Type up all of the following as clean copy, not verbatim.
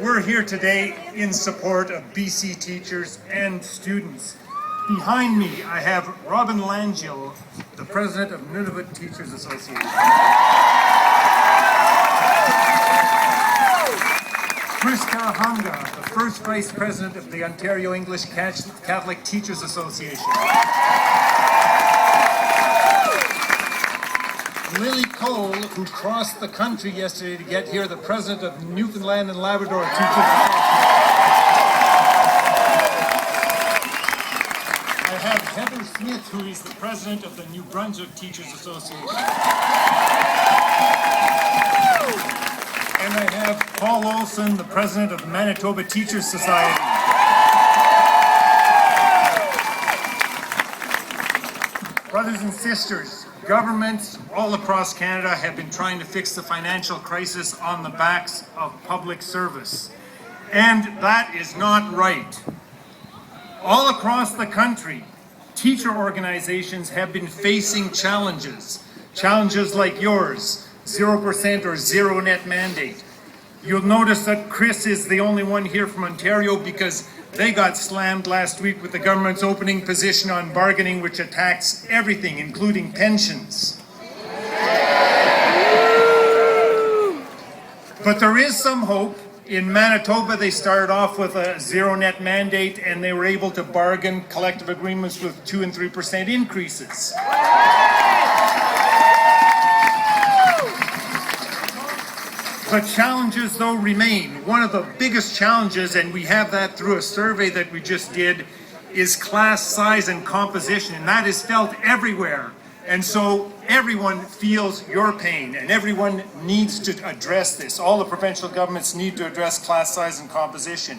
We're here today in support of BC teachers and students. Behind me, I have Robin Langille, the president of Nunavut Teachers Association. Chris Karahanga, the first vice president of the Ontario English Catholic Teachers Association. Lily Cole, who crossed the country yesterday to get here, the president of Newfoundland and Labrador Teachers Association. I have Heather Smith, who is the president of the New Brunswick Teachers Association. And I have Paul Olson, the president of the Manitoba Teachers Society. Brothers and sisters, governments all across Canada have been trying to fix the financial crisis on the backs of public service. And that is not right. All across the country, teacher organizations have been facing challenges. Challenges like yours, 0% or zero net mandate. You'll notice that Chris is the only one here from Ontario because they got slammed last week with the government's opening position on bargaining, which attacks everything, including pensions. But there is some hope. In Manitoba, they started off with a zero net mandate and they were able to bargain collective agreements with 2% and 3% increases. The challenges, though, remain. One of the biggest challenges, and we have that through a survey that we just did, is class size and composition, and that is felt everywhere. And so everyone feels your pain, and everyone needs to address this. All the provincial governments need to address class size and composition.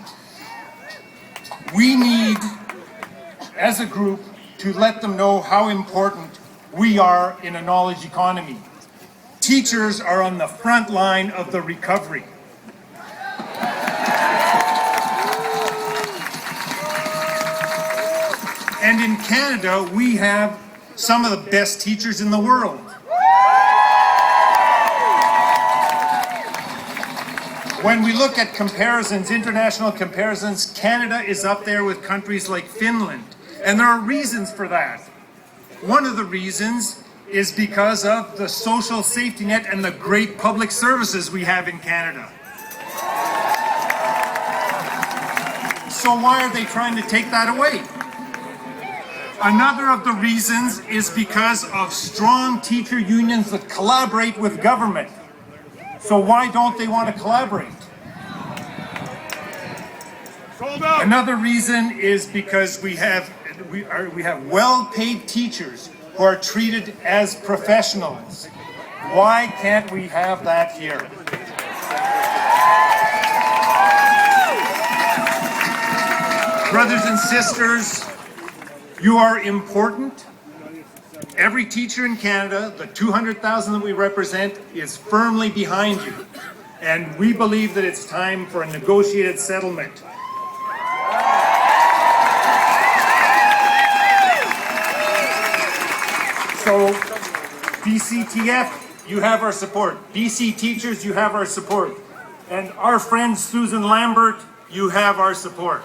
We need, as a group, to let them know how important we are in a knowledge economy. Teachers are on the front line of the recovery. And in Canada, we have some of the best teachers in the world. When we look at comparisons, international comparisons, Canada is up there with countries like Finland. And there are reasons for that. One of the reasons is because of the social safety net and the great public services we have in Canada. So why are they trying to take that away? Another of the reasons is because of strong teacher unions that collaborate with government. So why don't they want to collaborate? Another reason is because we have well-paid teachers who are treated as professionals. Why can't we have that here? Brothers and sisters, you are important. Every teacher in Canada, the 200,000 that we represent, is firmly behind you. And we believe that it's time for a negotiated settlement. So, BCTF, you have our support. BC teachers, you have our support. And our friend Susan Lambert, you have our support.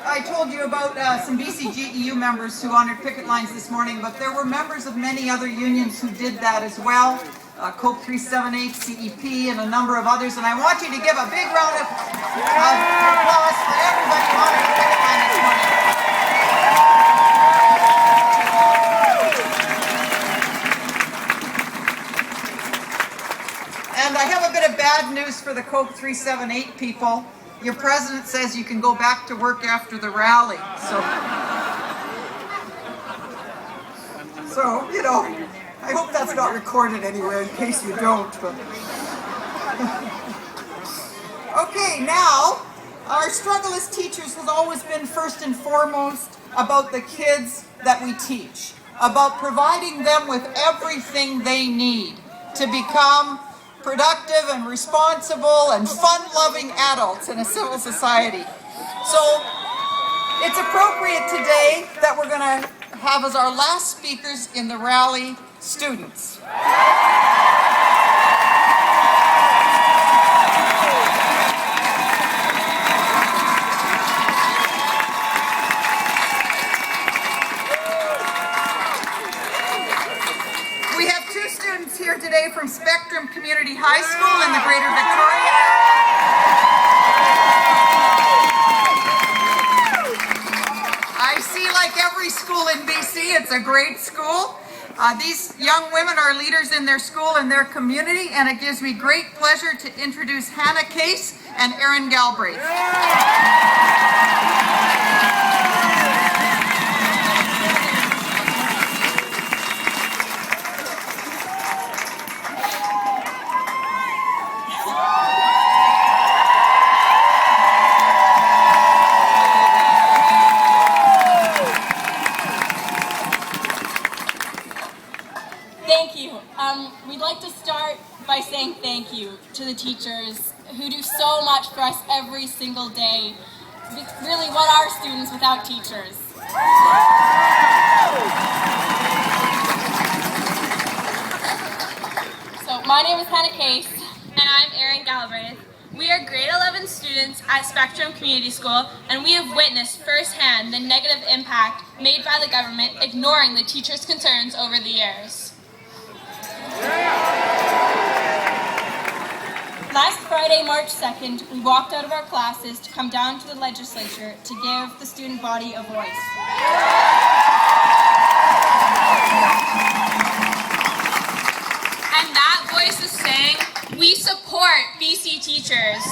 I told you about some BCGEU members who honored picket lines this morning, but there were members of many other unions who did that as well. COPE 378, CEP, and a number of others. And I want you to give a big round of applause for everybody honoring the picket line this morning. And I have a bit of bad news for the COPE 378 people. Your president says you can go back to work after the rally. So you know, I hope that's not recorded anywhere in case you don't. But. Okay, now, our struggle as teachers has always been first and foremost about the kids that we teach, about providing them with everything they need to become productive and responsible and fun-loving adults in a civil society. So it's appropriate today that we're going to have as our last speakers in the rally students. We have two students here today from Spectrum Community High School in the Greater Victoria area. I see, like every school in BC, it's a great school. These young women are leaders in their school and their community, and it gives me great pleasure to introduce Hannah Case and Erin Galbraith. Thank you. We'd like to start by saying thank you to the teachers who do so much for us every single day. Really, what are students without teachers? So, my name is Hannah Case. And I'm Erin Galbraith. We are grade 11 students at Spectrum Community School, and we have witnessed firsthand the negative impact made by the government ignoring the teachers' concerns over the years. Last Friday, March 2nd, we walked out of our classes to come down to the legislature to give the student body a voice. And that voice is saying, we support BC teachers.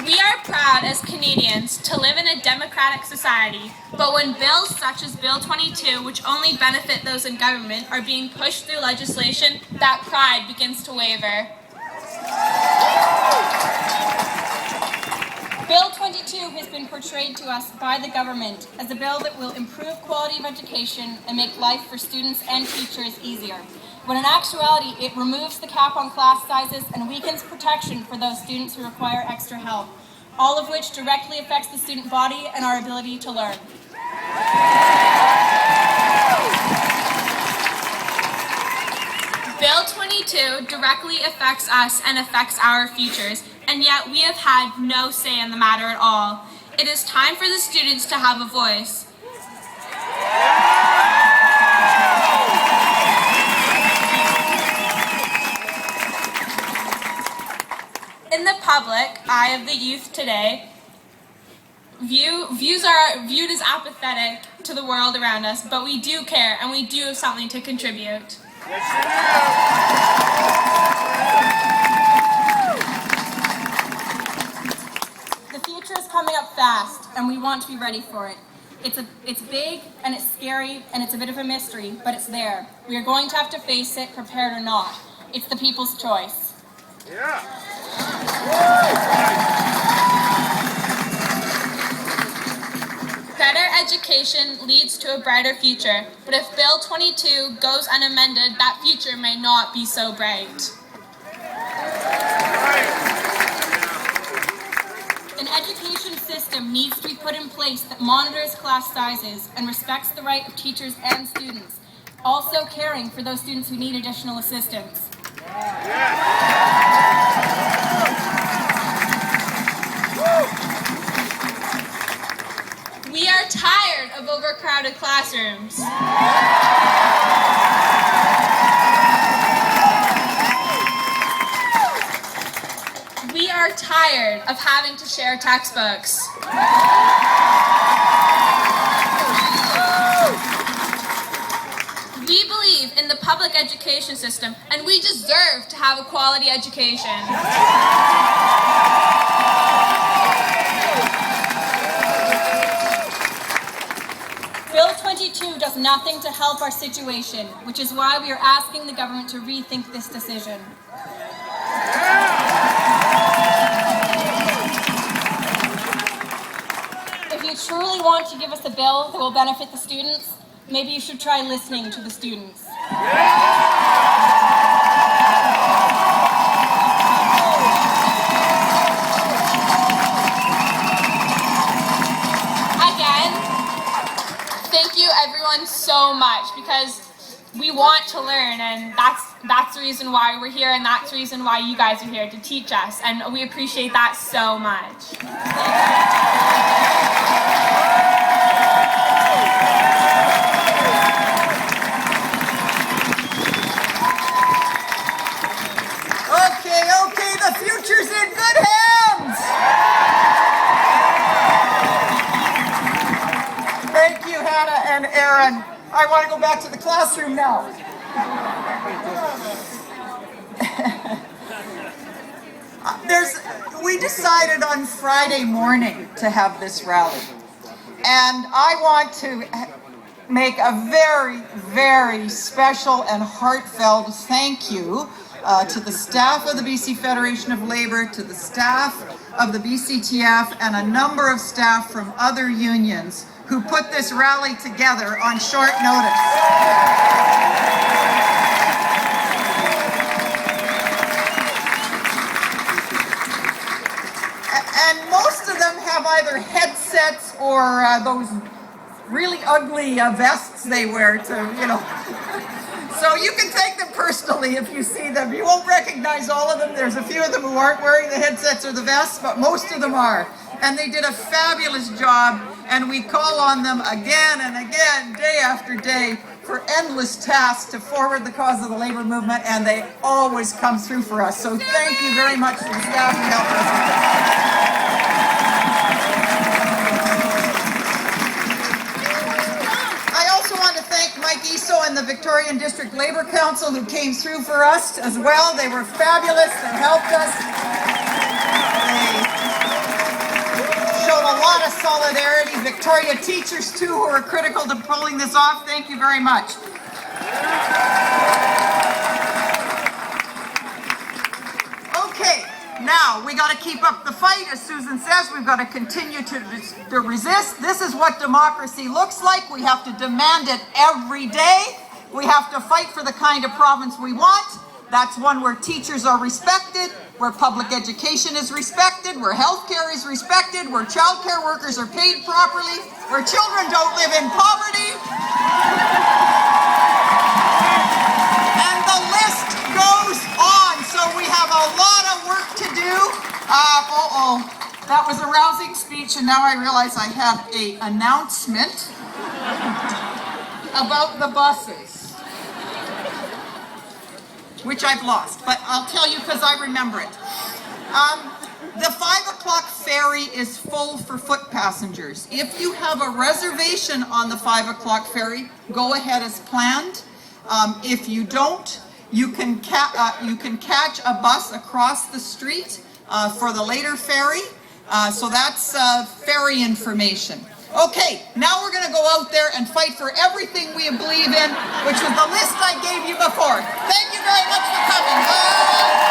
We are proud as Canadians to live in a democratic society, but when bills such as Bill 22, which only benefit those in government, are being pushed through legislation, that pride begins to waver. Bill 22 has been portrayed to us by the government as a bill that will improve quality of education and make life for students and teachers easier, when in actuality it removes the cap on class sizes and weakens protection for those students who require extra help, all of which directly affects the student body and our ability to learn. Bill 22 directly affects us and affects our futures, and yet we have had no say in the matter at all. It is time for the students to have a voice. In the public eye of the youth today, views are viewed as apathetic to the world around us, but we do care and we do have something to contribute. The future is coming up fast, and we want to be ready for it. It's big, and it's scary, and it's a bit of a mystery, but it's there. We are going to have to face it, prepared or not. It's the people's choice. Yeah. Better education leads to a brighter future, but if Bill 22 goes unamended, that future may not be so bright. An education system needs to be put in place that monitors class sizes and respects the right of teachers and students, also caring for those students who need additional assistance. We are tired of overcrowded classrooms. We are tired of having to share textbooks. We believe in the public education system, and we deserve to have a quality education. Bill 22 does nothing to help our situation, which is why we are asking the government to rethink this decision. If you truly want to give us a bill that will benefit the students, maybe you should try listening to the students. Again, thank you everyone so much, because we want to learn, and that's the reason why we're here, and that's the reason why you guys are here, to teach us, and we appreciate that so much. Okay, the future's in good hands! Thank you, Hannah and Erin. I want to go back to the classroom now. We decided on Friday morning to have this rally. And I want to make a very, very special and heartfelt thank you to the staff of the BC Federation of Labour, to the staff of the BCTF, and a number of staff from other unions who put this rally together on short notice. And most of them have either headsets or those really ugly vests they wear to, So you can thank them personally if you see them. You won't recognize all of them. There's a few of them who aren't wearing the headsets or the vests, but most of them are. And they did a fabulous job, and we call on them again and again, day after day, for endless tasks to forward the cause of the labor movement, and they always come through for us. So thank you very much to the staff who helped us with that. And the Victorian District Labour Council, who came through for us as well. They were fabulous. They helped us. They showed a lot of solidarity. Victoria teachers, too, who were critical to pulling this off. Thank you very much. Okay, now we got to keep up the fight. As Susan says, we've got to continue to resist. This is what democracy looks like. We have to demand it every day. We have to fight for the kind of province we want. That's one where teachers are respected, where public education is respected, where healthcare is respected, where childcare workers are paid properly, where children don't live in poverty. And the list goes on. So we have a lot of work to do. That was a rousing speech, and now I realize I have an announcement about the buses, which I've lost, but I'll tell you because I remember it. The 5 o'clock ferry is full for foot passengers. If you have a reservation on the 5 o'clock ferry, go ahead as planned. If you don't, you can catch a bus across the street for the later ferry. So that's ferry information. Okay, now we're going to go out there and fight for everything we believe in, which was the list I gave you before. Thank you very much for coming. Bye.